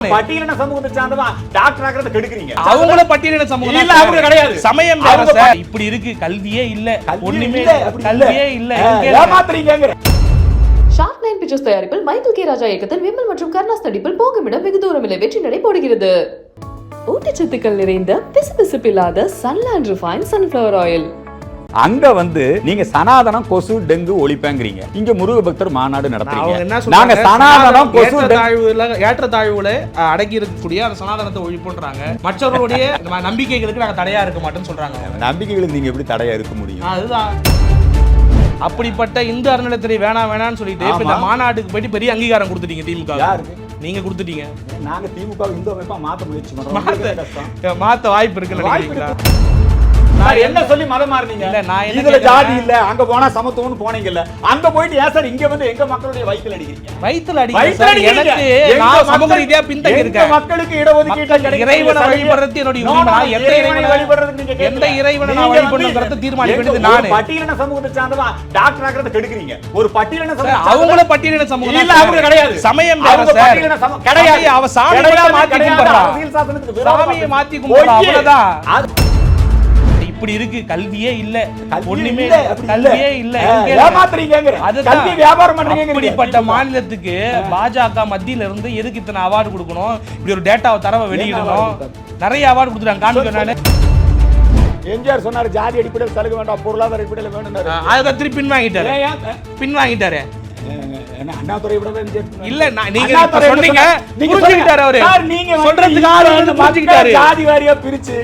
பட்டியலின சமூகத்தை சார்ந்தவன் டாக்டர் ஆகறத கெடுக்குறீங்க. அவங்கள பட்டியலின சமூகம் இல்ல, அவங்க கிடையாது. சமயம் வேற சார். இப்படி இருக்கு, கல்வியே இல்ல, ஒண்ணுமே கல்வியே இல்ல. ஏமாத்துறீங்கங்கற. ஷார்க் 9 பிக்சர்ஸ் தயாரிப்பில் மைக்கேல் கே ராஜா இயக்கத்தில் விமல் மற்றும் கர்ணாஸ் நடிப்பில் போகுமிடம் வெகு தூரமில்லை வெற்றி நடை போடுகிறது. ஊட்டச்சத்துக்கள் நிறைந்த பிசுபிசுப்பில்லாத சன்லேண்ட் ரிஃபைன் சன்ஃப்ளவர் ஆயில். அங்க நீங்க சனாதனம் கொசு டெங்கு ஒழிப்பேங்கறீங்க. இங்க முருக பக்தர் மாநாடு நடத்துறீங்க. நாங்க சனாதனம் கொசு ஏற்றத்தாழ்வுகளை அடக்கி இருக்கக்கூடிய அந்த சனாதனத்தை ஒழிப்புன்றாங்க. மற்றவர்களுடைய நம்பிக்கைகளுக்கு நாங்க தடையா இருக்க மாட்டோம்னு சொல்றாங்க. நம்பிக்கைகளுக்கு நீங்க எப்படி தடையா இருக்க முடியும்? அதுதான். அப்படிப்பட்ட இந்து அறநிலையத்துறை வேணாம்னு சொல்லிட்டு இந்த மாநாட்டுக்கு போயிட்டு பெரிய அங்கீகாரம் கொடுத்துட்டீங்க திமுக. யாருக்கு? நீங்க கொடுத்துட்டீங்க. நாங்க திமுக இந்து அமைப்பா மாத்த முயற்சி பண்றோம். மாத்த வாய்ப்பு இருக்குன்னு நினைக்கிறீங்களா? என்ன சொல்லி மதம் மாறுனீங்க? இதுல ஜாதி இல்ல, அங்க போனா சமத்துவம்னு போனீங்கல்ல, அங்க போயிட்டு ஏன் சார் இங்க எங்க மக்களுடைய வயித்துல அடிக்கிறீங்க? வயித்துல அடிக்கிறீங்க. எனக்கு நான் சமூக ரீதியா பின்தங்கி இருக்கேன். மக்களுக்கு இடஒதுக்கீடு கிடைக்கும். இறைவனை வழிபடுறது என்னோட உரிமை. நான் எந்த இறைவனை வழிபடுறதுக்கு நீங்க எந்த இறைவனை நான் வழிபடணும்ங்கறத தீர்மானிக்க வேண்டியது நானே. பட்டியலின சமூகத்தை சார்ந்தவன் டாக்டர் ஆகறத கெடுக்குறீங்க. ஒரு பட்டியலின சமூகம் அவங்கள பட்டியலின சமூகம் இல்ல, அவங்க கிடையாது. சமயம் வேற சார். பட்டியலின சமூகம் கிடையாது. அவ சாமியை மாத்தி கும்பிடுறா. அரசியல் சாசனத்துக்கு விரோதமா சாமியை மாத்தி கும்பிடுறா. அவ்வளவுதான். இப்படி இருக்கு, கல்வியே இல்ல, ஒண்ணுமே கல்வியே இல்ல. ஏமாத்துறீங்கங்கற. கல்வி வியாபாரம் பண்றீங்க. இப்படிப்பட்ட மாநிலத்துக்கு பாஜக மத்தியில இருந்து எதுக்கு இத்தனை அவார்டு கொடுக்கணும்? இப்படி ஒரு டேட்டாவை தரவை வெளியிடணும். நிறைய அவார்டு கொடுத்துட்டாங்க. காமிக்க நானு. எம்ஜிஆர் சொன்னாரு ஜாதி அடிப்படையில் சலுகை வேண்டாம், பொருளாதார அடிப்படையில் வேணும்னாரு. அதை திருப்பி பின்வாங்கிட்டாரு. அண்ணாதுரை இல்ல, நீங்க சொன்னீங்க புரிஞ்சுக்கிட்டாரு. அவரு நீங்க சொல்றதுக்கு புரிஞ்சுக்கிட்டாரு. ஜாதி வாரியா பிரிச்சு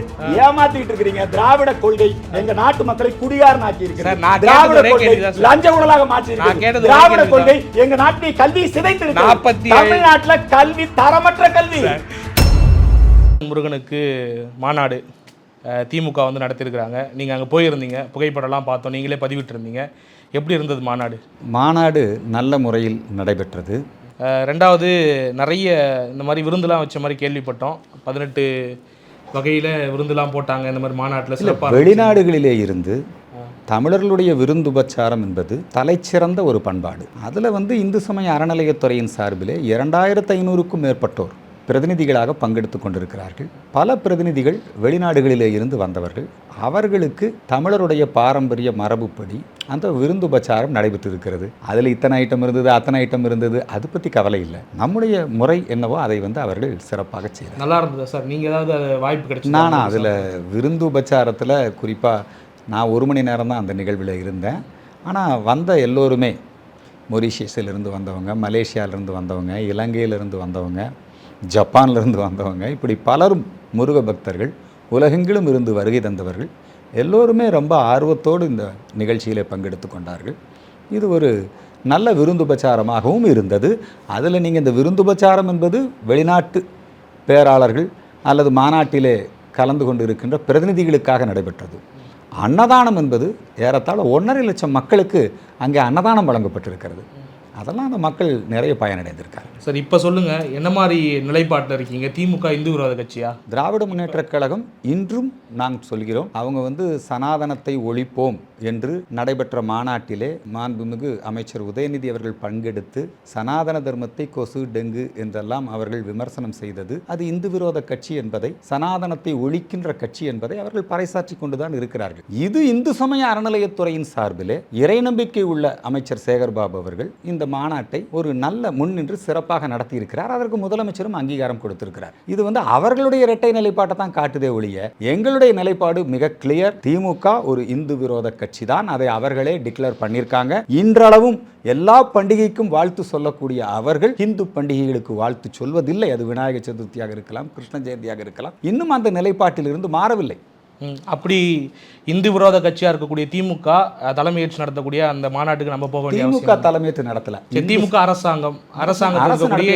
ஏமாத்திட்டு இருக்கீங்க. திராவிட கொள்கை எங்க நாட்டு மக்களை குடியாரனாக்கி இருக்கிறது. திராவிட கொள்கை லஞ்ச ஊழலாக மாற்றி இருக்கிறது. திராவிட கொள்கை எங்க நாட்டை கல்வி சிதைத்து இருக்கிறது. தமிழ்நாட்டுல கல்வி தரமற்ற கல்வி. முருகனுக்கு மாநாடு திமுக நடத்திருக்கிறாங்க. நீங்க அங்க போயிருந்தீங்க, புகைப்படம்லாம் பார்த்தோம், நீங்களே பதிவிட்டு இருந்தீங்க. எப்படி இருந்தது மாநாடு? மாநாடு நல்ல முறையில் நடைபெற்றது. ரெண்டாவது, நிறைய இந்த மாதிரி விருந்துலாம் வச்ச மாதிரி கேள்விப்பட்டோம். 18 வகையில் விருந்துலாம் போட்டாங்க இந்த மாதிரி மாநாட்டில். சிறப்பாக வெளிநாடுகளிலே இருந்து தமிழர்களுடைய விருந்துபச்சாரம் என்பது தலைச்சிறந்த ஒரு பண்பாடு. அதில் இந்து சமய அறநிலையத்துறையின் சார்பிலே 2500க்கும் மேற்பட்டோர் பிரதிநிதிகளாக பங்கெடுத்து கொண்டிருக்கிறார்கள். பல பிரதிநிதிகள் வெளிநாடுகளிலே இருந்து வந்தவர்கள். அவர்களுக்கு தமிழருடைய பாரம்பரிய மரபுப்படி அந்த விருந்துபச்சாரம் நடைபெற்று இருக்கிறது. அதில் இத்தனை ஐட்டம் இருந்தது, அத்தனை ஐட்டம் இருந்தது, அது பற்றி கவலை இல்லை. நம்முடைய முறை என்னவோ அதை அவர்கள் சிறப்பாக செய்யலாம். நல்லா இருந்தது சார். நீங்கள் ஏதாவது வாய்ப்பு கிடைச்சி? நான் அதில் விருந்துபச்சாரத்தில் குறிப்பாக நான் 1 மணி நேரம் தான் அந்த நிகழ்வில் இருந்தேன். ஆனால் வந்த எல்லோருமே மொரீஷியஸிலிருந்து வந்தவங்க, மலேசியாவிலிருந்து வந்தவங்க, இலங்கையிலிருந்து வந்தவங்க, ஜப்பான்லேருந்து வந்தவங்க, இப்படி பலரும் முருக பக்தர்கள் உலகெங்கிலும் இருந்து வருகை தந்தவர்கள் எல்லோருமே ரொம்ப ஆர்வத்தோடு இந்த நிகழ்ச்சியிலே பங்கெடுத்து கொண்டார்கள். இது ஒரு நல்ல விருந்துபச்சாரமாகவும் இருந்தது. அதில் நீங்கள் இந்த விருந்துபச்சாரம் என்பது வெளிநாட்டு பேராளர்கள் அல்லது மாநாட்டிலே கலந்து கொண்டு இருக்கின்ற பிரதிநிதிகளுக்காக நடைபெற்றது. அன்னதானம் என்பது ஏறத்தாழ 1.5 லட்சம் மக்களுக்கு அங்கே அன்னதானம் வழங்கப்பட்டிருக்கிறது. அதெல்லாம் அந்த மக்கள் நிறைய பயனடைந்திருக்காங்க. சார், இப்போ சொல்லுங்கள், என்ன மாதிரி நிலைப்பாட்டில் இருக்கீங்க? திமுக இந்து விரோத கட்சியா? திராவிட முன்னேற்றக் கழகம் இன்றும் நாங்கள் சொல்கிறோம். அவங்க சனாதனத்தை ஒழிப்போம் என்று நடைபெற்ற மாநாட்டிலே மாண்புமிகு அமைச்சர் உதயநிதி அவர்கள் பங்கெடுத்து சனாதன தர்மத்தை கொசு டெங்கு என்றெல்லாம் அவர்கள் விமர்சனம் செய்தது அது இந்து விரோத கட்சி என்பதை, சனாதனத்தை ஒழிக்கின்ற கட்சி என்பதை அவர்கள் பறைசாற்றி கொண்டுதான் இருக்கிறார்கள். இது இந்து சமய அறநிலையத்துறையின் சார்பிலே இறை நம்பிக்கை உள்ள அமைச்சர் சேகர்பாபு அவர்கள் இந்த மாநாட்டை ஒரு நல்ல முன்னின்று சிறப்பாக நடத்தி இருக்கிறார். அதற்கு முதலமைச்சரும் அங்கீகாரம் கொடுத்திருக்கிறார். இது அவர்களுடைய இரட்டை நிலைப்பாட்டை தான் காட்டுதே ஒழிய எங்களுடைய நிலைப்பாடு மிக கிளியர். திமுக ஒரு இந்து விரோத கட்சி தான். அதை அவர்களே டிக்ளேர் பண்ணியிருக்காங்க. இன்றளவும் எல்லா பண்டிகைக்கும் வாழ்த்து சொல்லக்கூடிய அவர்கள் இந்து பண்டிகைகளுக்கு வாழ்த்து சொல்வதில்லை. அது விநாயகர் சதுர்த்தியாக இருக்கலாம், கிருஷ்ண ஜெயந்தியாக இருக்கலாம். இன்னும் அந்த நிலைப்பாட்டில் இருந்து மாறவில்லை. அப்படி இந்து விரோத கட்சியா இருக்கக்கூடிய திமுக தலைமையேற்று நடத்தக்கூடிய அந்த மாநாட்டுக்கு நம்ம போக வேண்டிய திமுக தலைமையேற்று நடத்தல. திமுக அரசாங்கம்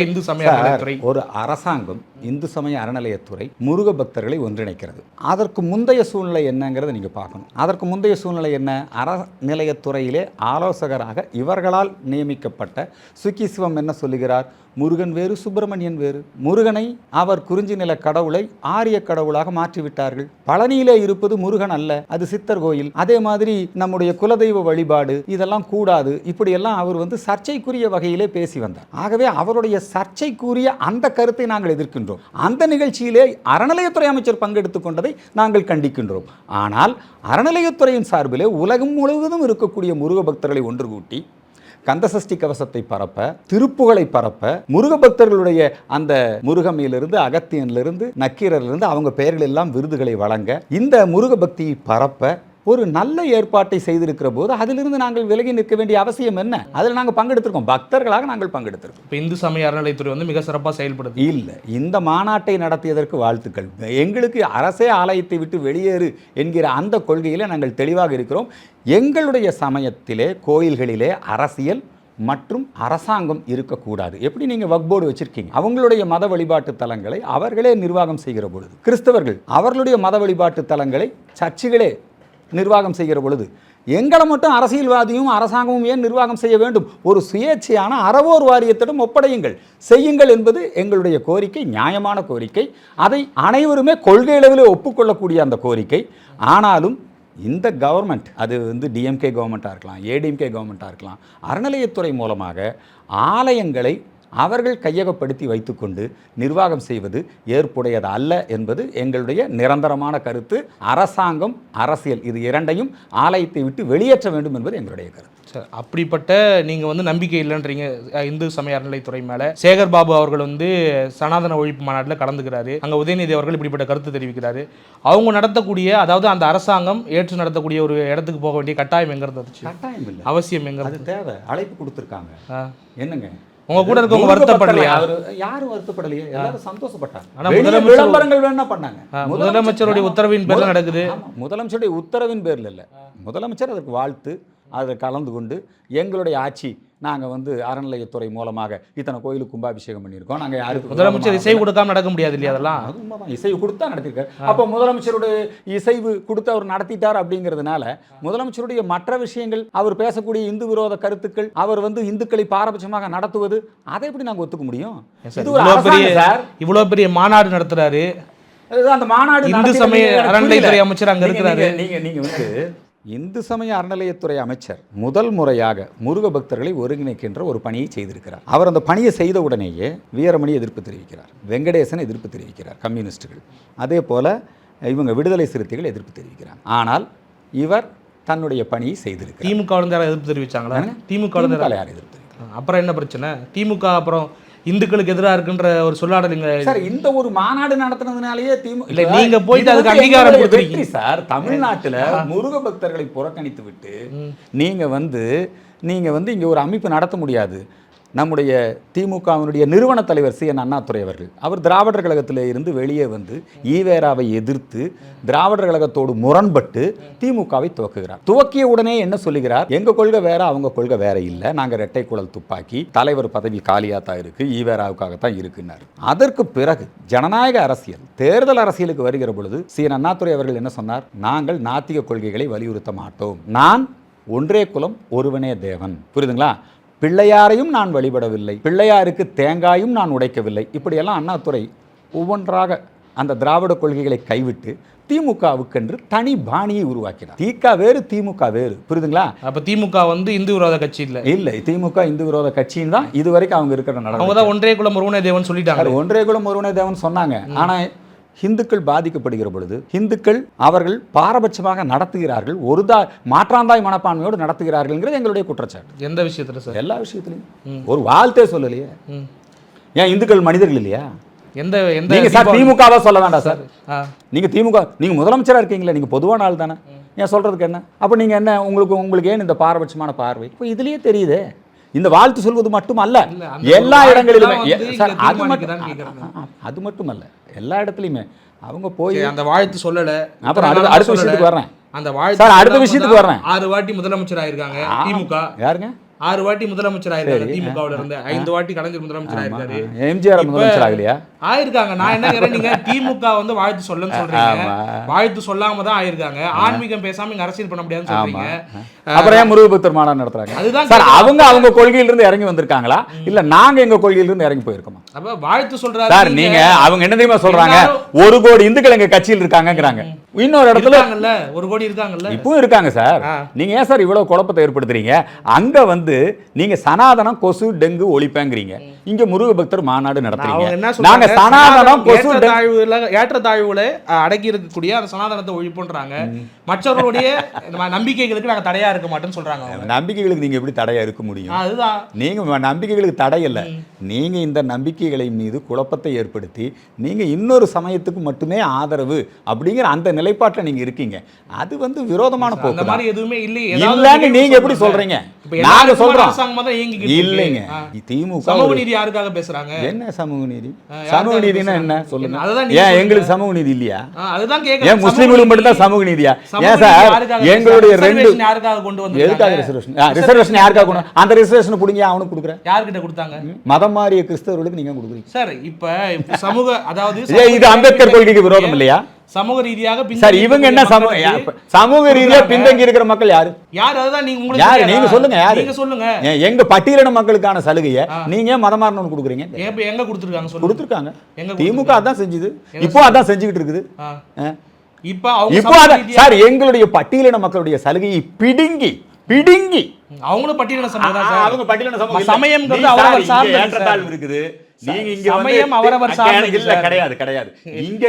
இந்து சமய அறநிலையத்துறை ஒரு அரசாங்கம் இந்து சமய அறநிலையத்துறை முருக பக்தர்களை ஒன்றிணைக்கிறது. அதற்கு முந்தைய சூழ்நிலை என்னங்கிறத நீங்கள் பார்க்கணும். அதற்கு முந்தைய சூழ்நிலை என்ன? அறநிலையத்துறையிலே ஆலோசகராக இவர்களால் நியமிக்கப்பட்ட சுக்கி சிவம் என்ன சொல்லுகிறார்? முருகன் வேறு, சுப்பிரமணியன் வேறு. முருகனை அவர் குறிஞ்சி நில கடவுளை ஆரிய கடவுளாக மாற்றிவிட்டார்கள். பழனியிலே இருப்பது முருகன் அல்ல, அது சித்தர் கோயில். அதே மாதிரி நம்முடைய குலதெய்வ வழிபாடு இதெல்லாம் கூடாது, இப்படியெல்லாம் அவர் சர்ச்சைக்குரிய வகையிலே பேசி வந்தார். ஆகவே அவருடைய சர்ச்சைக்குரிய அந்த கருத்தை நாங்கள் எதிர்க்கின்றோம். அந்த நிகழ்ச்சியிலே அறநிலையத்துறை அமைச்சர் பங்கெடுத்துக் கொண்டதை நாங்கள் கண்டிக்கின்றோம். ஆனால் அறநிலையத்துறையின் சார்பிலே உலகம் முழுவதும் இருக்கக்கூடிய முருக பக்தர்களை ஒன்று கூட்டி கந்தசஷ்டி கவசத்தை பரப்ப, திருப்புகளை பரப்ப, முருக பக்தர்களுடைய அந்த முருகமையிலிருந்து, அகத்தியனிலிருந்து, நக்கீரரிலிருந்து அவங்க பெயர்கள் எல்லாம் விருதுகளை வழங்க, இந்த முருக பக்தியை பரப்ப ஒரு நல்ல ஏற்பாட்டை செய்திருக்கிற போது அதிலிருந்து நாங்கள் விலகி நிற்க வேண்டிய அவசியம் என்ன? அதில் நாங்கள் பங்கெடுத்திருக்கோம், பக்தர்களாக நாங்கள் பங்கெடுத்திருக்கோம். இப்போ இந்து சமய அறநிலையத்துறை மிக சிறப்பாக செயல்படுது. இல்லை, இந்த மாநாட்டை நடத்தியதற்கு வாழ்த்துக்கள். எங்களுக்கு அரசே ஆலயத்தை விட்டு வெளியேறு என்கிற அந்த கொள்கையிலே நாங்கள் தெளிவாக இருக்கிறோம். எங்களுடைய சமயத்திலே கோயில்களிலே அரசியல் மற்றும் அரசாங்கம் இருக்கக்கூடாது. எப்படி நீங்கள் வக்ஃப் போர்டு வச்சிருக்கீங்க, அவங்களுடைய மத வழிபாட்டு தலங்களை அவர்களே நிர்வாகம் செய்கிற பொழுது, கிறிஸ்தவர்கள் அவர்களுடைய மத வழிபாட்டு தலங்களை சர்ச்சுகளே நிர்வாகம் செய்கிற பொழுது, எங்களை மட்டும் அரசியல்வாதியும் அரசாங்கமும் ஏன் நிர்வாகம் செய்ய வேண்டும்? ஒரு சுயேட்சையான அறவோர் வாரியத்திடம் ஒப்படையுங்கள், செய்யுங்கள் என்பது எங்களுடைய கோரிக்கை, நியாயமான கோரிக்கை. அதை அனைவருமே கொள்கை அளவில் ஒப்புக்கொள்ளக்கூடிய அந்த கோரிக்கை. ஆனாலும் இந்த கவர்மெண்ட், அது டிஎம்கே கவர்மெண்ட்டாக இருக்கலாம், ஏடிஎம்கே கவர்மெண்ட்டாக இருக்கலாம், அறநிலையத்துறை மூலமாக ஆலயங்களை அவர்கள் கையகப்படுத்தி வைத்துக்கொண்டு நிர்வாகம் செய்வது ஏற்புடையது அல்ல என்பது எங்களுடைய நிரந்தரமான கருத்து. அரசாங்கம், அரசியல் இது இரண்டையும் ஆலயத்தை விட்டு வெளியேற்ற வேண்டும் என்பது எங்களுடைய கருத்து. சார், அப்படிப்பட்ட நீங்கள் நம்பிக்கை இல்லைன்றீங்க இந்து சமய அறநிலையத்துறை மேலே. சேகர் பாபு அவர்கள் சனாதன ஒழிப்பு மாநாட்டில் கலந்துக்கிறாரு. அங்கே உதயநிதி அவர்கள் இப்படிப்பட்ட கருத்து தெரிவிக்கிறாரு. அவங்க நடத்தக்கூடிய, அதாவது அந்த அரசாங்கம் ஏற்று நடத்தக்கூடிய ஒரு இடத்துக்கு போக வேண்டிய கட்டாயம் எங்கிறது? கட்டாயம் இல்லை, அவசியம் எங்கிறது? அது தேவை. அழைப்பு கொடுத்துருக்காங்க. என்னங்க உங்க கூட இருக்கவங்க வருத்தப்படலையா? யாரும் வருத்தப்படலையே, எல்லாரும் சந்தோஷப்பட்டாங்க. ஆனா விளம்பரங்கள் வேணா பண்ணாங்க. முதலமைச்சருடைய உத்தரவின் பேர்ல நடக்குது. முதலமைச்சருடைய உத்தரவின் பேர்ல இல்ல, முதலமைச்சர் அதற்கு வாழ்த்து, அதை கலந்து கொண்டு எங்களுடைய ஆட்சி, நாங்கள் அறநிலையத்துறை மூலமாக இத்தனை கோயிலுக்கு கும்பாபிஷேகம் பண்ணியிருக்கோம். நாங்கள் யாருக்கு முதலமைச்சர் இசைவு கொடுக்காம நடக்க முடியாது இல்லையா? அதெல்லாம் அது உண்மைதான், இசைவு கொடுத்தா நடத்திருக்காரு. அப்போ முதலமைச்சருடைய இசைவு கொடுத்து அவர் நடத்திட்டார் அப்படிங்கிறதுனால முதலமைச்சருடைய மற்ற விஷயங்கள், அவர் பேசக்கூடிய இந்து விரோத கருத்துக்கள், அவர் இந்துக்களை பாரபட்சமாக நடத்துவது, அதை எப்படி நாங்கள் ஒத்துக்க முடியும்? இவ்வளோ பெரிய மாநாடு நடத்துறாரு, அந்த மாநாடு இந்து சமய அறநிலையத்துறை அமைச்சர் அங்கே இருக்கிறாரு. நீங்கள் இந்து சமய அறநிலையத்துறை அமைச்சர் முதல் முறையாக முருக பக்தர்களை ஒருங்கிணைக்கின்ற ஒரு பணியை செய்திருக்கிறார். அவர் அந்த பணியை செய்த உடனேயே வீரமணி எதிர்ப்பு தெரிவிக்கிறார், வெங்கடேசன் எதிர்ப்பு தெரிவிக்கிறார், கம்யூனிஸ்டுகள். அதே போல் இவங்க விடுதலை சிறுத்தைகள் எதிர்ப்பு தெரிவிக்கிறார். ஆனால் இவர் தன்னுடைய பணியை செய்திருக்கிறார். திமுக எதிர்ப்பு தெரிவித்தாங்களா? திமுக யார் எதிர்ப்பு தெரிவித்தாங்க? அப்புறம் என்ன பிரச்சனை? திமுக அப்புறம் இந்துக்களுக்கு எதிராக இருக்குன்ற ஒரு சொல்லாடலிங்க சார். இந்த ஒரு மாநாடு நடத்துனதுனாலேயே திமுக இல்ல, நீங்க போயிட்டு அதுக்கு அங்கீகாரம் கொடுத்துருக்கீங்க சார். தமிழ்நாட்டில் முருக பக்தர்களை புறக்கணித்து விட்டு நீங்க இங்க ஒரு அமைப்பு நடத்த முடியாது. நம்முடைய திமுகவினுடைய நிறுவன தலைவர் சி.என். அண்ணாதுரை அவர்கள், அவர் திராவிடர் கழகத்தில் இருந்து வெளியே ஈவேராவை எதிர்த்து திராவிடர் கழகத்தோடு முரண்பட்டு திமுகவை துவக்குகிறார். துவக்கிய உடனே என்ன சொல்லுகிறார்? எங்க கொள்கை வேற, அவங்க கொள்கை வேற இல்லை, நாங்க இரட்டை குழல் துப்பாக்கி, தலைவர் பதவி காலியாக தான் இருக்கு, ஈவேராவுக்காகத்தான் இருக்குன்னாரு. அதற்கு பிறகு ஜனநாயக அரசியல், தேர்தல் அரசியலுக்கு வருகிற பொழுது சி.என். அண்ணாதுரை அவர்கள் என்ன சொன்னார்? நாங்கள் நாத்திக கொள்கைகளை வலியுறுத்த மாட்டோம், நான் ஒன்றே குலம் ஒருவனே தேவன். புரியுதுங்களா? பிள்ளையாரையும் நான் வழிபடவில்லை, பிள்ளையாருக்கு தேங்காயும் நான் உடைக்கவில்லை. இப்படியெல்லாம் அண்ணாதுரை ஒவ்வொன்றாக அந்த திராவிட கொள்கைகளை கைவிட்டு திமுகவுக்கென்று தனி பாணியை உருவாக்கினார். திக வேறு, திமுக வேறு. புரியுதுங்களா? அப்ப திமுக இந்து விரோத கட்சி இல்லை, திமுக இந்து விரோத கட்சின்னு தான் இதுவரைக்கும் அவங்க இருக்கிற நடவடிக்கை. ஒன்றே குலம் ஒருவனே தேவன் சொல்லிட்டாங்க. ஒன்றே குலம் ஒருவனே தேவன் சொன்னாங்க. ஆனா இந்துக்கள் பாதிக்கப்படுகிற பொழுது இந்துக்கள் அவர்கள் பாரபட்சமாக நடத்துகிறார்கள், மாற்றாந்தாய் மனப்பான்மையோடு நடத்துகிறார்கள் எங்களுடைய குற்றச்சாட்டு. எந்த விஷயத்துல சார்? எல்லா விஷயத்திலையும். ஒரு வாழ்த்தே சொல்லலையே. ஏன் இந்துக்கள் மனிதர்கள் இல்லையா? நீங்க சார் திமுகவா சொல்ல வேண்டாம் சார். நீங்க திமுக, நீங்க முதலமைச்சரா இருக்கீங்களா, நீங்க பொதுவான ஆள் தானே, ஏன் சொல்றதுக்கு என்ன? அப்ப நீங்க என்ன, உங்களுக்கு ஏன் இந்த பாரபட்சமான பார்வை? இப்போ இதுலயே தெரியுது. இந்த வாழ்த்து சொல்வது மட்டும் அல்ல, எல்லா இடங்களிலுமே அது மட்டும் அல்ல, எல்லா இடத்துலையுமே அவங்க போய் அந்த வாழ்த்து சொல்லல. அப்புறம் அடுத்த விஷயத்துக்கு வர்றேன். அந்த வாழ்த்து அடுத்த விஷயத்துக்கு வர்றேன். 6 வாட்டி முதலமைச்சர் ஆயிருக்காங்க திமுக. யாருங்க? 6 வாட்டி முதலமைச்சர் ஆயிருக்காங்க திமுகவுல இருந்து. 5 வாட்டி கலைஞர் முதலமைச்சர் ஆயிருக்காரு. எம்ஜிஆர் முதலமைச்சர் ஆகலையா? ஆயிருக்காங்க. நான் என்ன கேக்குறேன், நீங்க திமுக வந்து வாழ்த்து சொல்லன்னு சொல்றீங்க, வாழ்த்து சொல்லாம தான் ஆயிருக்காங்க. ஆன்மீகம் பேசாம இங்க அரசியல் பண்ண முடியாதுன்னு சொல்றீங்க. அப்புறம் ஏன் முருகபக்தர் மாநாடு நடத்துறாங்க? அதுதான் சார், அவங்க கொள்கையில இருந்து இறங்கி வந்திருக்காங்களா இல்ல நாங்க எங்க கொள்கையில இருந்து இறங்கி போயிருக்கோமா? அப்ப வாழ்த்து சொல்றாரு சார், நீங்க அவங்க என்ன தெரியுமா சொல்றாங்க, 1 கோடி இந்துக்கள் எங்க கட்சியில் இருக்காங்கங்கறாங்க. இன்னொரு இடத்துல 1 கோடி இருக்காங்கல்ல, இப்போ இருக்காங்க சார். நீங்க ஏன் சார் இவ்வளவு குழப்பத்தை ஏற்படுத்துறீங்க? அங்க வந்து நீங்க சனாதனம் கொசு டெங்கு ஒழிப்பேங்கிறீங்க, இங்க முருகபக்தர் மாநாடு நடத்துறீங்க. நாங்க சனாதனம் கொசு ஏற்றத்தாழ்வுகளை அடக்கி இருக்கக்கூடிய அந்த சனாதனத்தை ஒழிப்புன்றாங்க. மற்றவர்களுடைய நம்பிக்கைகளுக்கு நாங்க தடையா இருக்க மாட்டோம்னு சொல்றாங்க. நம்பிக்கைகளுக்கு நீங்க எப்படி தடையா இருக்க முடியும்? அதுதான், நீங்க நம்பிக்கைகளுக்கு தடை இல்ல, நீங்க இந்த நம்பிக்கைகளை மீது குழப்பத்தை ஏற்படுத்தி நீங்க இன்னொரு சமயத்துக்கு மட்டுமே ஆதரவு அப்படிங்கிற அந்த நிலைப்பாட்டில் நீங்க இருக்கீங்க. அது வந்து விரோதமான போக்கு. அந்த மாதிரி எதுவுமே இல்லன்னு நீங்க எப்படி சொல்றீங்க? நாங்க சொல்றோம் இல்லைங்க. திமுக சமூக நீதி யாருக்காக பேசுறாங்க? என்ன சமூக நீதி? சமூக நீதினா என்ன சொல்லுங்க. ஏன் எங்களுக்கு சமூக நீதி இல்லையா? அதுதான் கேக்குறேன். ஏன் முஸ்லிம்களுக்கு மட்டும் தான் சமூக நீதியா? ஏன் சார் எங்களுடைய ரெண்டு யாருக்காக கொண்டு வந்து எதுக்காக ரிசர்வேஷன் யாருக்காக கொண்டு அந்த ரிசர்வேஷன் புடிங்க அவனுக்கு கொடுக்குறேன். யார்கிட்ட கொடுத்தாங்க? மதம் மாறிய கிறிஸ்தவர்களுக்கு நீங்க கொடுக்குறீங்க சார். இப்ப சமூக, அதாவது இது அம்பேத்கர் கொள்கைக்கு விரோதம் இல்லையா? சமூக ரீதியாக சார், இவங்க என்ன சமூக ரீதியா பின்தங்கி இருக்கிற மக்கள் யாரு? அதுதான் நீங்க யாரு? நீங்க சொல்லுங்க. யாரு? நீங்க சொல்லுங்க. எங்க பட்டியலின மக்களுக்கான சலுகையை நீங்க மதம் மாறணும்னு கொடுக்குறீங்க. எங்க கொடுத்துருக்காங்க சொல்லுங்க. கொடுத்துருக்காங்க. திமுக அதான் செஞ்சது, இப்போ அதான் செஞ்சுக்கிட்டு இருக்குது. இப்போ சார், எங்களுடைய பட்டியலின மக்களுடைய சலுகையை பிடுங்கி அவங்களும் பட்டியலின சமூகம். அவங்க பட்டியலின சமூகம். சமயம்ங்கிறது அவரவர் சார்ந்த ஏற்றத்தாழ்வு இருக்குது. நீங்க இங்க சமயம் அவரவர் சார்ந்தது இல்ல, கிடையாது. இங்க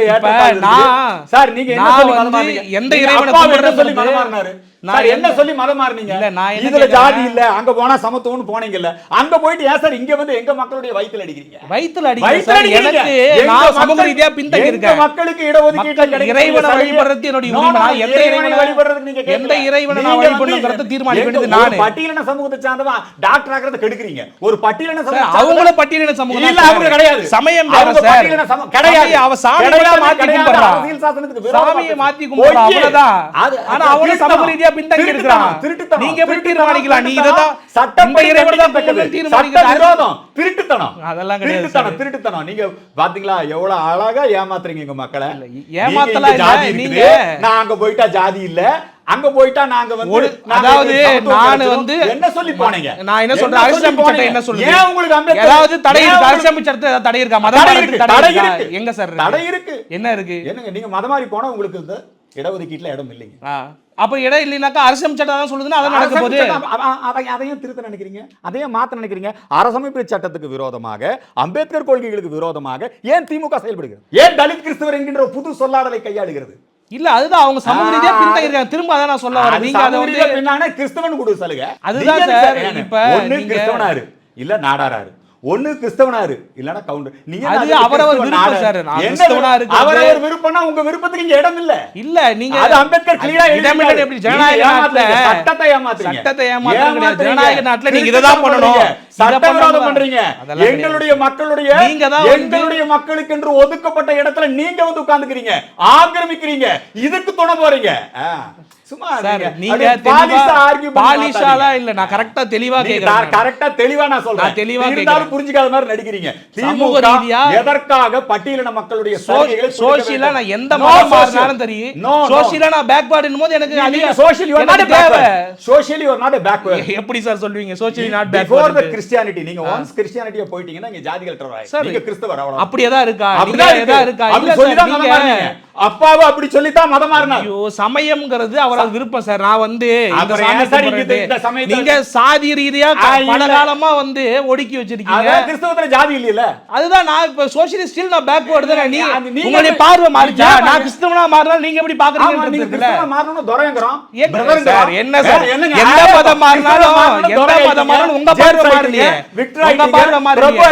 சார், நீங்க என்ன சொல்லி மதம் மாறீங்க? எந்த இறைவனை சொல்லி மதம் மாறினாரு? நான் என்ன சொல்லி மதம் மாறினீங்க? இதுல ஜாதி இல்ல, அங்க போனா சமத்துவம்னு போனீங்கல்ல, அங்க போயிட்டு ஏன் சார் இங்க வந்து எங்க மக்களுடைய வயித்துல அடிக்கிறீங்க? வயித்துல அடிக்கிறீங்க. எனக்கு நான் சமூக ரீதியா பின்தங்கி இருக்கேன். மக்களுக்கு இடஒதுக்கீடு கிடைக்கும். இறைவனை வழிபடுறது என்னோட உரிமை. நான் எந்த இறைவனை வழிபடுறது, நீங்க எந்த இறைவனை நான் வழிபடணும்ங்கறத தீர்மானிக்க வேண்டியது நான். பட்டியலின சமூகத்தை சார்ந்தவா டாக்டர் ஆகறத கெடுக்குறீங்க. ஒரு பட்டியலின சமூகம் அவங்கள பட்டியலின சமூகம் இல்ல, அவங்க கிடையாது. சமயம் வேற சார். கிடையாது. அவ சாமியை மாத்தி கும்பிடுறா. அரசியல் சாசனத்துக்கு விரோதமா சாமியை மாத்தி கும்பிடுறா, அவ்வளவுதான். ஆனா அவங்க சமூக ரீதியா பின்தங்கி இருக்கறாங்க. நீங்க எப்படி தீர்மானிக்கலாம்? நீ இததான் சட்டம் இறைவனை தான் தீர்மானிக்கிறது. விரோதம், திருட்டுத்தனம். அதெல்லாம் கிடையாது. திருட்டுத்தனம். நீங்க பாத்தீங்களா எவ்வளவு அழகா ஏமாத்துறீங்க எங்க மக்களை? ஏமாத்தலாம் இல்ல. நீங்க நான் அங்க போயிட்டா ஜாதி இல்ல, அங்க போயிட்டா நாங்க வந்து அதாவது நான் வந்து என்ன சொல்லி போனீங்க? நான் என்ன சொல்றேன், அரசியலமைப்பு சட்டம் என்ன சொல்லுது? ஏன் உங்களுக்கு அம்பேத்கர் ஏதாவது தடை இருக்கு? அரசியலமைப்பு சட்டத்துல தடை இருக்கா? மதமாற்றத்துக்கு தடை இருக்கு. எங்க சார் தடை இருக்கு? என்ன இருக்கு? என்னங்க நீங்க மதமாறி போனா உங்களுக்கு இந்த இடஒதுக்கீட்டுல இடம் இல்லைங்க. அப்ப இடம் இல்லைனாக்கா அரசியல் சட்டம் தான் சொல்லுதுன்னா அதான் நடக்க போகுது. அதையும் திருத்த நினைக்கிறீங்க, அதையும் மாத்த நினைக்கிறீங்க. அரசமைப்பு சட்டத்துக்கு விரோதமாக, அம்பேத்கர் கொள்கைகளுக்கு விரோதமாக ஏன் திமுக செயல்படுகிறது? ஏன் தலித் கிறிஸ்தவர் என்கின்ற புது சொல்லாடலை கையாளுகிறது? இல்ல, அதுதான் அவங்க சமூக ரீதியா பின்தங்கி இருக்காங்க. திரும்ப அதான் நான் சொல்ல வரேன். நீங்க அத வந்து பின்னான கிறிஸ்தவன் கொடு சலுகை. அதுதான் சார். இப்ப ஒண்ணு கிறிஸ்தவனாரு இல்ல நாடாராரு, ஒண்ணு கிறிஸ்தவனாரு இல்லனா கவுண்டர். நீங்க அது அவரவர் விருப்பம் சார். நான் கிறிஸ்தவனா இருக்கு, அவரவர் விருப்பம்னா உங்க விருப்பத்துக்கு இங்க இடம் இல்ல. இல்ல, நீங்க அது அம்பேத்கர் கிளியரா எழுதிட்டாரு. எப்படி ஜனநாயக நாட்டுல சட்டத்தை ஏமாத்துறீங்க? சட்டத்தை ஏமாத்துறீங்க. ஜனநாயக நாட்டுல நீங்க இத தான் பண்ணணும். சட்டவிரோதம் பண்றீங்க. எங்களுடைய மக்களுக்கு என்று ஒதுக்கப்பட்ட இடத்துல நீங்க வந்து உட்கார்ந்துக்கிறீங்க, ஆக்கிரமிக்கிறீங்க. இதுக்கு துணை போறீங்க. சும்மா நீங்க பாலிஷாலா இல்ல, நான் கரெக்ட்டா தெளிவா கேக்குறேன். கரெக்ட்டா தெளிவா நான் சொல்றேன். நான் தெளிவா கேக்குறேன். புரிஞ்சிக்காத மாதிரி நடிக்கிறீங்க. சமூக ரீதியா எதற்காக பட்டியலின மக்களுடைய சோஷியலா நான் எந்த மதம் மாறினாலும் தெரியும். சோஷியலா நான் பேக்வர்ட்னும் போது எனக்கு அதிக social you are not backward. Socially you are not backward. எப்படி சார் சொல்வீங்க socially not backward? Before the Christianity நீங்க ஒன்ஸ் கிறிஸ்டியானிட்டியா போயிட்டீங்கன்னா இங்க ஜாதிகள் டெரர். நீங்க கிறிஸ்தவர் அவ்வளவு. அப்படியே தான் இருக்கா? நீங்க ஏதா இருக்கா? இல்ல சார், நீங்க அப்பாவை அப்படி சொல்லி தான் மதம் மாறினார். ஐயோ, சமயம்ங்கிறது அவரோட விருப்பம் சார். நான் வந்து இந்த சமயத்தை நீங்க சாதி ரீதியா பல காலமா வந்து ஒடுக்கி வச்சிருக்கீங்க. கிறிஸ்தவத்துல ஜாதி இல்ல. அதுதான் நான் இப்ப சோஷியலிஸ்ட் ஸ்டில் நான் பேக்வர்ட் தான். உங்களுடைய பார்வை மாறிச்சா? நான் கிறிஸ்தவனா மாறினாலும் நீங்க எப்படி பாக்குறீங்க? நீங்க கிறிஸ்தவனா மாறணும் துரைங்கறோம். சார் என்ன சார், எந்த மதம் மாறினாலும் உங்க பார்வை மாறலையே. உங்க பார்வை மாறலையே.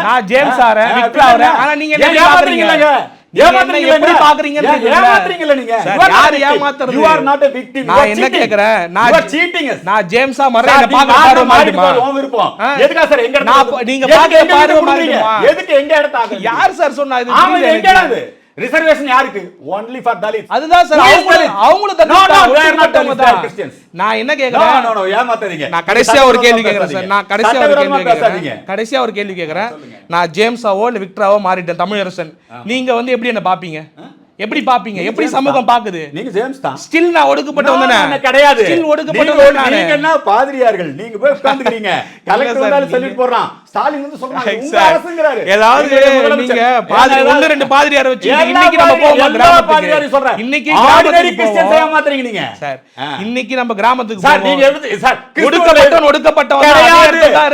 நான் ஜேம்ஸ் ஆறேன், விக்டர் ஆறேன். ஆனா நீங்க என்ன பாக்குறீங்க? எப்படி பாக்குறீங்க? நான் என்ன கேக்குறேன், நான் ஜேம்ஸா மறேன் பாக்குற மாட்டேமா? நீங்க பாக்குற பார்வை மாறிடுமா? எதுக்கு எங்க இடத்தாங்க? யார் சார் சொன்னா? இது ரிசர்வேஷன் யாருக்கு? only for dalits. அதுதான் சார், அவங்களும் நான் என்ன கேக்குறேன், ஏமாத்தாதீங்க. நான் கடைசியா ஒரு கேள்வி கேக்குறேன் சார், கடைசியா ஒரு கேள்வி கேக்குறேன். நான் ஜேம்ஸாவோ இல்ல விக்டராவோ மாறிட்டேன், தமிழரசன். நீங்க வந்து எப்படி என்ன பாப்பீங்க? எப்படி பாப்பீங்க? எப்படி சமூகம் பாக்குது? நீங்க ஜேம்ஸ் தான். ஸ்டில் நான் ஒடுக்கப்பட்டவனே கிடையாது. ஸ்டில் ஒடுக்கப்பட்டவனே நானே. நீங்க என்ன பாதிரியார்கள்? நீங்க போய் உட்கார்ந்துக்கிறீங்க. கலெக்டர் வந்தாலும் சொல்லிட்டு போறான். ஸ்டாலின் வந்து சொல்றாங்க உங்க அரசுங்கறாரு. ஏதாவது நீங்க பாதிரி ஒன்னு ரெண்டு பாதிரியாரை வச்சு இன்னைக்கு நம்ம போவோம் கிராமத்துக்கு. இன்னைக்கு ஆர்டினரி கிறிஸ்டியன்ஸ் ஏமாத்துறீங்க நீங்க. சார் இன்னைக்கு நம்ம கிராமத்துக்கு சார் நீங்க எப்படி சார் ஒடுக்கப்பட்டவன்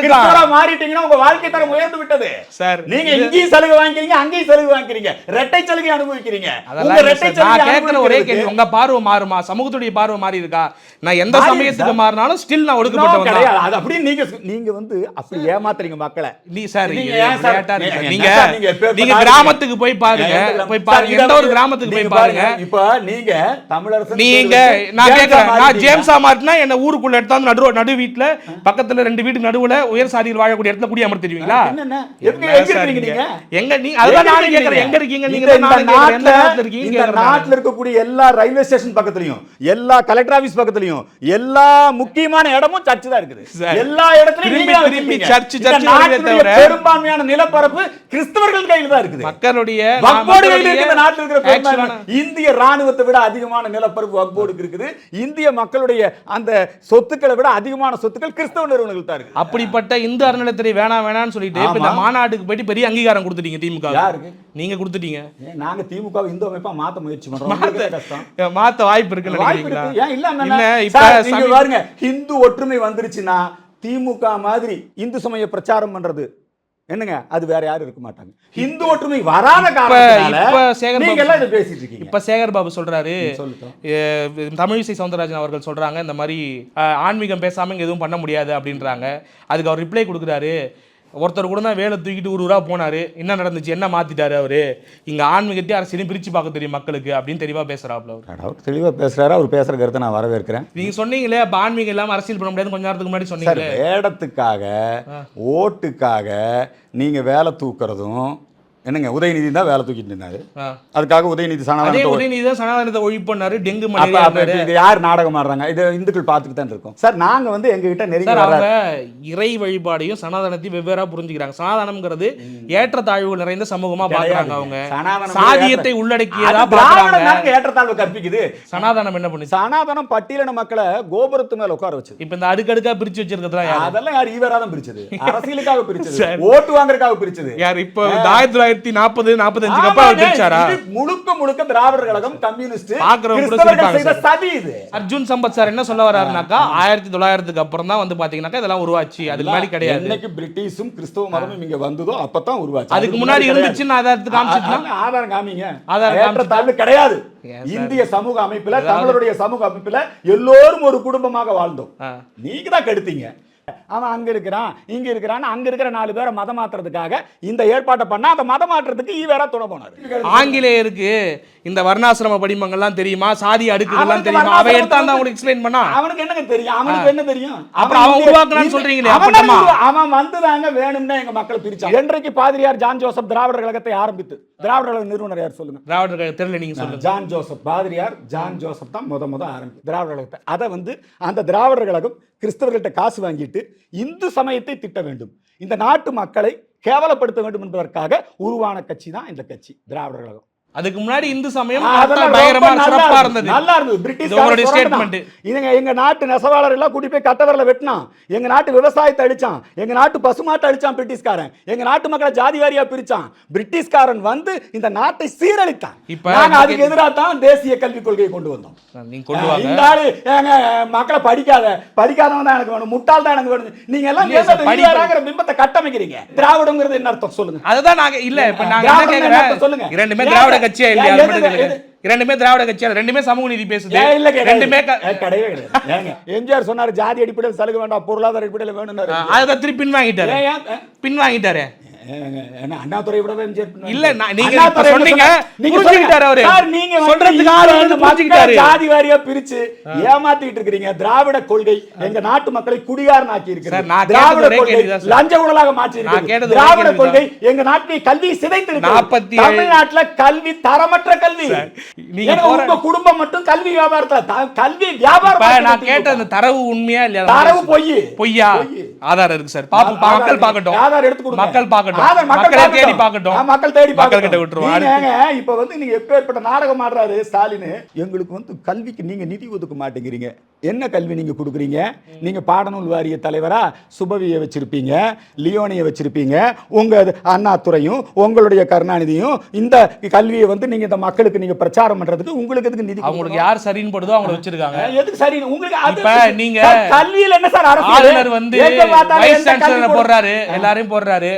கிறிஸ்தவரா மாறிட்டீங்கன்னா உங்க வாழ்க்கை தரம் உயர்ந்து விட்டது. சார் நீங்க இங்கேயும் சலுகை வாங்கிக்கிறீங்க, அங்கேயும் சலுகை வாங்கிக்கிறீங்க. இரட்டை சலுகை அனுபவிக்கிறீங்க. நான் கேட்கிற ஒரே கேள்வி, உங்க பார்வை மாறுமா? சமூகத்துடைய பார்வை மாறி இருக்கா? நான் எந்த சமயத்துக்கு மாறினாலும் ஸ்டில் நான் ஒடுக்கப்பட்டவன் கிடையாது. அது அப்படி நீங்க வந்து அப்படி ஏமாத்துறீங்க மக்களை. நீங்க கிராமத்துக்கு போய் பாருங்க, எந்த ஒரு கிராமத்துக்கு போய் பாருங்க. இப்ப நீங்க தமிழரசு நீங்க நான் கேக்குறேன், நான் ஜேம்ஸா மாட்டினா என்ன ஊருக்குள்ள எடுத்தாந்து நடு வீட்டுல பக்கத்துல 2 வீட்டுக்கு நடுவுல உயர் சாதியில் வாழக்கூடிய இடத்துல குடி அமர்த்திடுவீங்களா? எங்க நீங்க அதுதான் நான் கேக்குறேன், எங்க இருக்கீங்க நீங்க? இந்த நாட்டுல இருக்கக்கூடிய எல்லா ரயில்வே ஸ்டேஷன் பக்கத்துலயும், எல்லா கலெக்டர் ஆபீஸ் பக்கத்துலயும், எல்லா முக்கியமான இடமும் சர்ச் தான் இருக்குது. எல்லா இடத்துலயும் சர்ச் பெரும்பான்மையான நிலப்பரப்பு கிறிஸ்தவர்கள் கையில தான் இருக்குது. மக்களுடைய நாட்டில் இருக்கிற இந்திய ராணுவத்தை விட அதிகமான நிலப்பரப்பு வக்போர்டுக்கு இருக்குது. இந்திய மக்களுடைய அந்த சொத்துக்களை விட அதிகமான சொத்துக்கள் கிறிஸ்தவ நிறுவனங்கள் தான் இருக்கு. அப்படிப்பட்ட இந்து அறநிலையத்துறை வேணாம்னு சொல்லிட்டு இந்த மாநாட்டுக்கு போயிட்டு பெரிய அங்கீகாரம் கொடுத்துட்டீங்க திமுக. யாருக்கு நீங்க கொடுத்துட்டீங்க? நாங்க திமுக இந்து அமைப்பா மாத்த முயற்சி பண்றோம். மாத்த வாய்ப்பு இருக்கு நினைக்கிறீங்களா? இப்ப பாருங்க, இந்து ஒற்றுமை வந்துருச்சுன்னா திமுக மாதிரி இந்து சமய பிரச்சாரம் பண்றது என்னங்க, அது வேற யாரும் இருக்க மாட்டாங்க. இந்து ஒற்றுமை வராத காரணத்தால பேசிட்டு இருக்கீங்க. இப்ப சேகர் பாபு சொல்றாரு, தமிழிசை சவுந்தரராஜன் அவர்கள் சொல்றாங்க இந்த மாதிரி ஆன்மீகம் பேசாம எதுவும் பண்ண முடியாது அப்படின்றாங்க. அதுக்கு அவர் ரிப்ளை கொடுக்குறாரு, ஒருத்தர் கூட தான் வேலை தூக்கிட்டு ஊரா போனாரு, என்ன நடந்துச்சு, என்ன மாத்திட்டாரு அவரு, இங்க ஆன்மீகத்தையும் அரசியலையும் பிரிச்சு பார்க்க தெரியும் மக்களுக்கு அப்படின்னு தெளிவா பேசுறாப்ல. அவர் தெளிவா பேசுறாரு. அவர் பேசுற கருத்தை நான் வரவேற்கிறேன். நீங்க சொன்னீங்களே அப்ப ஆன்மீகம் இல்லாம அரசியல் பண்ண முடியாது கொஞ்ச நேரத்துக்கு முன்னாடி சொன்னீங்க. வேடத்துக்காக ஓட்டுக்காக நீங்க வேலை தூக்குறதும் என்னங்க, உதயநிதி தான் வேலை தூக்கிட்டு இருந்தாரு. அதுக்காக உதயநிதி சனாதனத்தை ஒழிப்பு பண்ணாரு. டெங்கு மலேரியா யார் நாடகம் ஆடுறாங்க? இது இந்துக்கள் பார்த்துட்டு தான் இருக்கோம் சார். நாங்க வந்து எங்க கிட்ட நெருங்கி இறை வழிபாடையும் சனாதனத்தையும் வெவ்வேறா புரிஞ்சுக்கிறாங்க. சனாதனம்ங்கிறது ஏற்றத்தாழ்வு நிறைந்த சமூகமா பாக்குறாங்க. அவங்க சாதியத்தை உள்ளடக்கியதா பாக்குறாங்க. ஏற்றத்தாழ்வு கற்பிக்குது. சனாதனம் என்ன பண்ணுச்சு? சனாதனம் பட்டியலின மக்களை கோபுரத்து மேல உட்கார வச்சு இப்ப இந்த அடுக்கடுக்கா பிரிச்சு வச்சிருக்கிறதா அதெல்லாம் யார் ஈவரா தான் பிரிச்சது? அரசியலுக்காக பிரிச்சது, ஓட்டு வாங்குறதுக்காக பிரிச்சது யார்? இப்ப 1940-45 அப்புறம் பிரிச்சாரா? முழுக்க திராவிடர் கழகம், கம்யூனிஸ்ட் அர்ஜுன் சம்பத் சார் என்ன சொல்ல வர்றாருனாக்கா 1900க்கு அப்புறம் தான் வந்து பாத்தீங்கன்னாக்கா இதெல்லாம் உருவாச்சு. அதுக்கு முன்னாடி கிடையாது. இன்னைக்கு பிரிட்டிஷும் கிறிஸ்தவ மதமும் இங்க வந்ததோ அப்பதான் உருவாச்சு. அதுக்கு முன்னாடி இருந்துச்சுன்னு ஆதாரத்துக்கு காமிச்சிட்டோம். ஆதாரம் காமிங்க. ஆதாரம் கிடையாது. இந்திய சமூக அமைப்புல, தமிழருடைய சமூக அமைப்புல எல்லோரும் ஒரு குடும்பமாக வாழ்ந்தோம். நீங்க தான் கெடுத்தீங்க. அவன் அங்க இருக்கிறான் இங்க இருக்கிறான், அங்க இருக்கிற 4 பேரை மதம் மாத்துறதுக்காக இந்த ஏற்பாட்டை பண்ணா அந்த மதம் மாற்றுறதுக்கு ஈவேரா துணை போனாரு. ஆங்கிலேயருக்கு இந்த வர்ணாசிரம படிமங்கள்லாம் தெரியுமா, சாதி அடுக்குகள்லாம் தெரியுமா? அவன் எடுத்தாந்து உங்களுக்கு எக்ஸ்பிளைன் பண்ணா அவனுக்கு என்னங்க தெரியும்? அவனுக்கு என்ன தெரியும்? அப்புறம் அவன் உருவாக்குனான்னு சொல்றீங்களே, அவன் வந்துதாங்க வேணும்னா எங்க மக்களை பிரிச்சான். என்றைக்கு பாதிரியார் ஜான் ஜோசப் திராவிடர் கழகத்தை ஆரம்பித்து, திராவிடர் கழக நிறுவனர் யார் சொல்லுங்க? திராவிடர் கழக தெரியல, நீங்க சொல்லுங்க. ஜான் ஜோசப், பாதிரியார் ஜான் ஜோசப் தான் முத ஆரம்பித்து திராவிடர் கழகத்தை. அதை வந்து அந்த திராவிடர் கழகம் கிறிஸ்தவர்கள்ட்ட காசு வாங்கிட்டு இந்து சமயத்தை திட்ட வேண்டும், இந்த நாட்டு மக்களை கேவலப்படுத்த வேண்டும் என்பதற்காக உருவான கட்சி தான் இந்த கட்சி திராவிடர் கழகம். அதுக்கு முன்னாடி இந்து சமயம் பயங்கரமா சிறப்பா இருந்தது, நல்லா இருந்தது. British statement. எங்க நாட்டு நெசவாளர் எல்லாம் கூட்டி போய் கட்டவரல வெட்டினான், எங்க நாட்டு விவசாயத்தை அழிச்சான், எங்க நாட்டு பசுமாட்டை அழிச்சான் பிரிட்டிஷ்காரன், எங்க நாட்டு மக்களை ஜாதி வாரியா பிரிச்சான். பிரிட்டிஷ்காரன் வந்து இந்த நாட்டை சீரழித்தான். நாங்க அதுக்கு எதிராக தான் தேசிய கல்விக் கொள்கையை கொண்டு வந்தோம். இந்த ஆளு மக்களை படிக்காதவன் தான் எனக்கு வேணும், முட்டாள் தான் எனக்கு வேணும். நீங்க எல்லாம் பிம்பத்தை கட்டமைக்கிறீங்க. திராவிடங்கிறது என்ன அர்த்தம் சொல்லுங்க? அதுதான் நாங்க இல்ல இப்ப நாங்க சொல்லுங்க. இரண்டுமே திராவிட கட்சியா இல்லையா? இரண்டுமே திராவிட கட்சியா, ரெண்டுமே சமூக நீதி பேசுது. ரெண்டுமே கிடையவே கிடையாது. எம்ஜிஆர் சொன்னாரு ஜாதி அடிப்படையில் சலுகை வேண்டாம், பொருளாதார அடிப்படையில் வேணும். அதை திருப்பி பின்வாங்கிட்டாரு. என்ன அண்ணாதுரை விட இல்ல நீங்க இப்ப சொன்னீங்க புரிஞ்சுக்கிட்டாரு அவரு. நீங்க சொல்றதுக்கு ஆளு வந்து புரிஞ்சுக்கிட்டாரு. ஜாதி வாரியா பிரிச்சு ஏமாத்திட்டு இருக்கீங்க. திராவிட கொள்கை எங்க நாட்டு மக்களை குடியாரனாக்கி இருக்கிறது. திராவிட கொள்கை லஞ்ச ஊழலாக மாற்றி இருக்கிறது. திராவிட கொள்கை எங்க நாட்டை கல்வி சிதைத்து இருக்கிறது. தமிழ்நாட்டுல கல்வி தரமற்ற கல்வி. நீங்க உங்க குடும்பம் மட்டும் கல்வி வியாபாரத்துல கல்வி வியாபாரம். நான் கேட்ட அந்த தரவு உண்மையா இல்லையா? தரவு பொய்யா? ஆதாரம் இருக்கு சார். மக்கள் பார்க்கட்டும். ஆதார் எடுத்து கொடுங்க. மக்கள் பார்க்கட்டும். மக்களே தேடி பார்க்கட்டும். மக்கள் தேடி மக்கள் கிட்ட விட்டுருவாங்க. இப்ப வந்து நீங்க எப்பேற்பட்ட நாடகம் ஆடுறாரு ஸ்டாலின். எங்களுக்கு வந்து கல்விக்கு நீங்க நிதி ஒதுக்க மாட்டேங்கிறீங்க. என்ன கல்வி நீங்க கொடுக்குறீங்க? நீங்க பாடநூல் வாரிய தலைவரா சுபவியை வச்சிருப்பீங்க, லியோனியை வச்சிருப்பீங்க, உங்க அண்ணாதுரையும் உங்களுடைய கருணாநிதியும் இந்த கல்வியை வந்து நீங்க இந்த மக்களுக்கு நீங்க பிரச்சாரம் பண்றதுக்கு உங்களுக்கு எதுக்கு நிதி? அவங்களுக்கு யார் சரின்னு படுதோ அவங்கள வச்சிருக்காங்க. எதுக்கு சரி? உங்களுக்கு இப்ப நீங்க கல்வியில என்ன சார் ஆளுநர் வந்து வைஸ் சான்சலர் போடுறாரு, எல்லாரையும் போடுறாரு.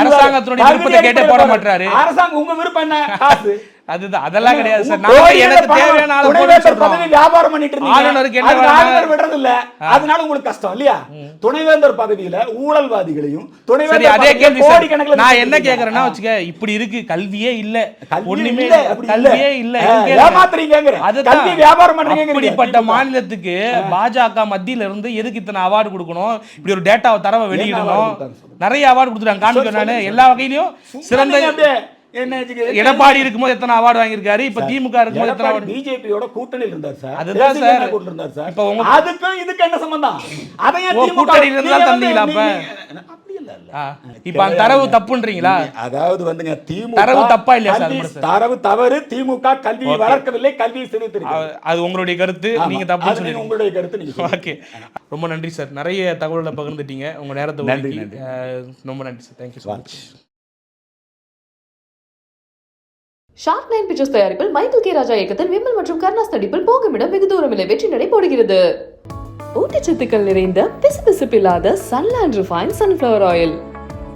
அரசாங்கத்தினுடைய விருப்பத்தை கேட்டே போட மாட்டாரு. அரசாங்கம் உங்க விருப்பம் என்ன? காசு. அதுதான் அதெல்லாம் கிடையாது சார். நான் எனக்கு தேவையான ஆளு போட்டு சொல்றோம். வியாபாரம் பண்ணிட்டு இருந்தீங்க. ஆளுநருக்கு என்ன ஆளுநர் விடுறது இல்ல. அதனால உங்களுக்கு கஷ்டம் இல்லையா? துணைவேந்தர் பதவியில ஊழல்வாதிகளையும் துணைவேந்தர் அதே கேள்வி சார். நான் என்ன கேக்குறேன்னா வச்சுக்க, இப்படி இருக்கு கல்வியே இல்ல, ஒண்ணுமே இல்ல, கல்வியே இல்ல, ஏமாத்துறீங்க. கல்வி வியாபாரம் பண்றீங்க. இப்படிப்பட்ட மாநிலத்துக்கு பாஜக மத்தியில இருந்து எதுக்கு இத்தனை அவார்டு கொடுக்கணும்? இப்படி ஒரு டேட்டாவை தரவை வெளியிடணும். நிறைய அவார்டு கொடுத்துட்டாங்க. காமிக்கிறேன் நானு எல்லா வகையிலும் சிறந்த. எடப்பாடி இருக்கும்போது எத்தனை அவார்டு வாங்கியிருக்காரு, இப்ப திமுக இருக்கும்போது எத்தனை அவார்டு? பிஜேபியோட கூட்டணியில் இருந்தார் சார். அதுதான் சார். இப்ப அதுக்கும் இதுக்கு என்ன சம்பந்தம்? அதையே கூட்டணியில இருந்தா தந்தீங்களா? இப்ப அந்த தரவு தப்புன்றீங்களா? அதாவது வந்துங்க திமுக தரவு தப்பா இல்லையா சார்? தரவு தவறு. திமுக கல்வியை வளர்க்கவில்லை, கல்வியை சிதைத்திருக்கிறது. அது உங்களுடைய கருத்து. நீங்க தப்பு சொல்றீங்க. உங்களுடைய கருத்து நீங்க. ஓகே, ரொம்ப நன்றி சார். நிறைய தகவல்களை பகிர்ந்துட்டீங்க. உங்க நேரத்தை ஒதுக்கி ரொம்ப நன்றி sir. Thank you so much. Shark 9 pictures தயாரிப்பில் மைக்கேல் கே ராஜா இயக்கத்தில் விமல் மற்றும் கருணாஸ் நடிப்பில் போகுமிடம் வெகு தூரமில்லை வெற்றி நடை போடுகிறது. ஊட்டச்சத்துக்கள் நிறைந்த பிசுபிசுப்பில்லாத சன்லேண்ட் ரிஃபைன் சன்ஃப்ளவர் ஆயில்.